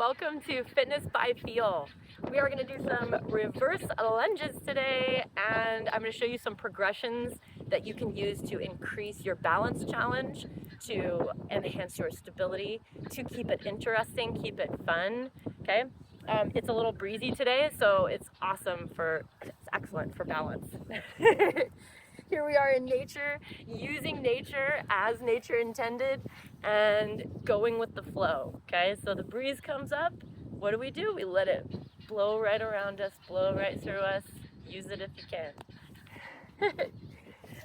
Welcome to Fitness by Feel. We are going to do some reverse lunges today, and I'm going to show you some progressions that you can use to increase your balance challenge, to enhance your stability, to keep it interesting, keep it fun. Okay, it's a little breezy today, so it's excellent for balance. Here we are in nature, using nature as nature intended and going with the flow, okay? So the breeze comes up, what do? We let it blow right around us, blow right through us. Use it if you can.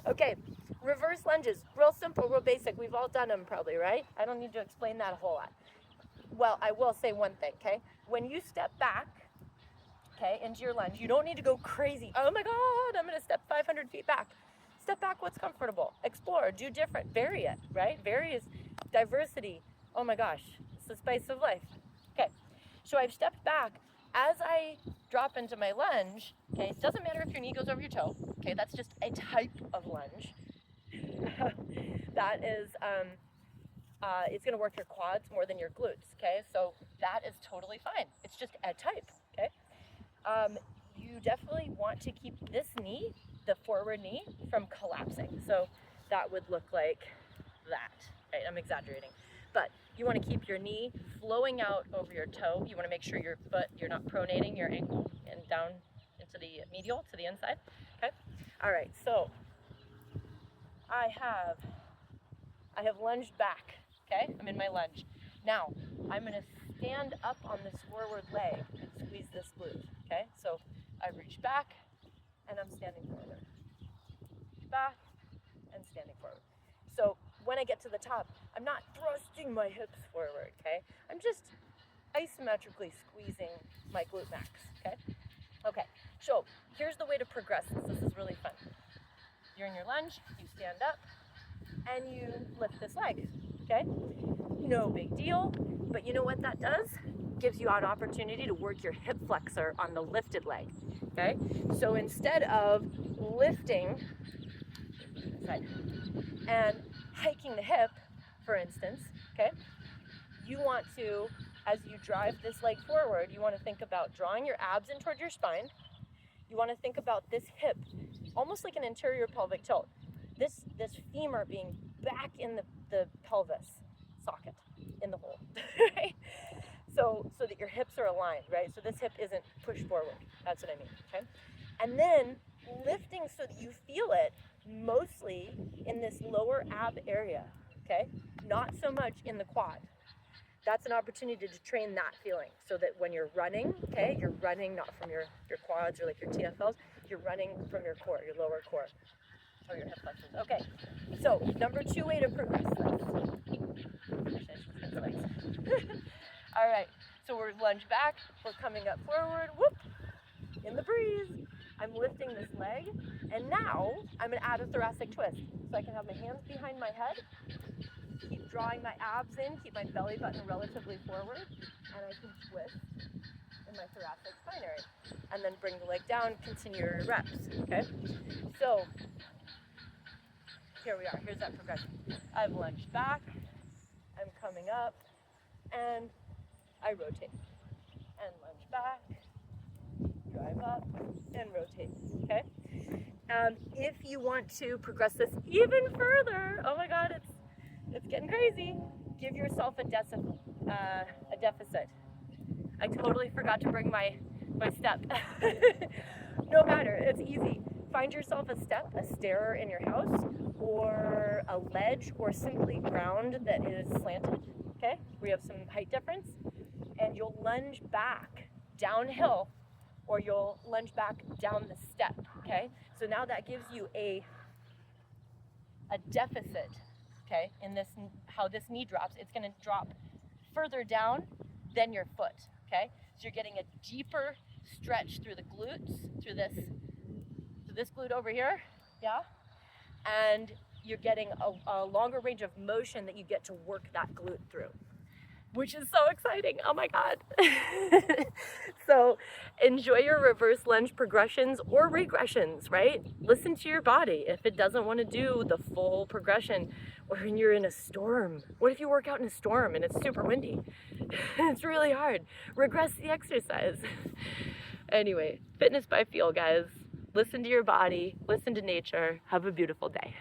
Okay, reverse lunges, real simple, real basic. We've all done them probably, right? I don't need to explain that a whole lot. Well, I will say one thing, okay? When you step back, okay, into your lunge, you don't need to go crazy. Oh my God, I'm gonna step 500 feet back. Step back what's comfortable. Explore, do different, vary it, right? Vary is diversity. Oh my gosh, it's the spice of life. Okay, so I've stepped back. As I drop into my lunge, okay, it doesn't matter if your knee goes over your toe, okay, that's just a type of lunge. That is, it's gonna work your quads more than your glutes, okay? So that is totally fine. It's just a type, okay? You definitely want to keep this knee, the forward knee, from collapsing. So that would look like that, right? I'm exaggerating. But you want to keep your knee flowing out over your toe. You want to make sure your foot, you're not pronating your ankle and down into the medial, to the inside, okay? All right, so I have lunged back, okay? I'm in my lunge. Now, I'm gonna stand up on this forward leg and squeeze this glute, okay? So I reach back and I'm standing forward. Reach back and standing forward. So when I get to the top, I'm not thrusting my hips forward, okay? I'm just isometrically squeezing my glute max, okay? Okay, so here's the way to progress this. This is really fun. You're in your lunge, you stand up, and you lift this leg, okay? No big deal, but you know what that does? Gives you an opportunity to work your hip flexor on the lifted leg, okay? So instead of lifting and hiking the hip, for instance, okay? You want to, as you drive this leg forward, you want to think about drawing your abs in toward your spine. You want to think about this hip, almost like an anterior pelvic tilt. This femur being back in the pelvis socket, in the hole, right? So that your hips are aligned, right? So this hip isn't pushed forward. That's what I mean, okay? And then lifting so that you feel it mostly in this lower ab area, okay? Not so much in the quad. That's an opportunity to train that feeling so that when you're running, okay, you're running not from your quads or like your TFLs, you're running from your core, your lower core, or your hip flexors. Okay, so number 2 way to progress this. All right, so we're lunge back, we're coming up forward, whoop, in the breeze. I'm lifting this leg, and now I'm gonna add a thoracic twist. So I can have my hands behind my head, keep drawing my abs in, keep my belly button relatively forward, and I can twist in my thoracic spine area. And then bring the leg down, continue your reps, okay? So, here we are, here's that progression. I've lunged back, I'm coming up, and I rotate. And lunge back, drive up, and rotate, okay? If you want to progress this even further, oh my God, it's getting crazy. Give yourself a deficit. I totally forgot to bring my step. No matter, it's easy. Find yourself a step, a stair in your house, or a ledge, or simply ground that is slanted, okay? We have some height difference, and you'll lunge back downhill, or you'll lunge back down the step, okay? So now that gives you a deficit, okay, in this, how this knee drops. It's gonna drop further down than your foot, okay? So you're getting a deeper stretch through the glutes, through this glute over here, yeah? And you're getting a longer range of motion that you get to work that glute through. which is so exciting. Oh my God. So enjoy your reverse lunge progressions or regressions, right? Listen to your body. If it doesn't want to do the full progression, or when you're in a storm, what if you work out in a storm and it's super windy? It's really hard. Regress the exercise. Anyway, fitness by feel, guys. Listen to your body, listen to nature. Have a beautiful day.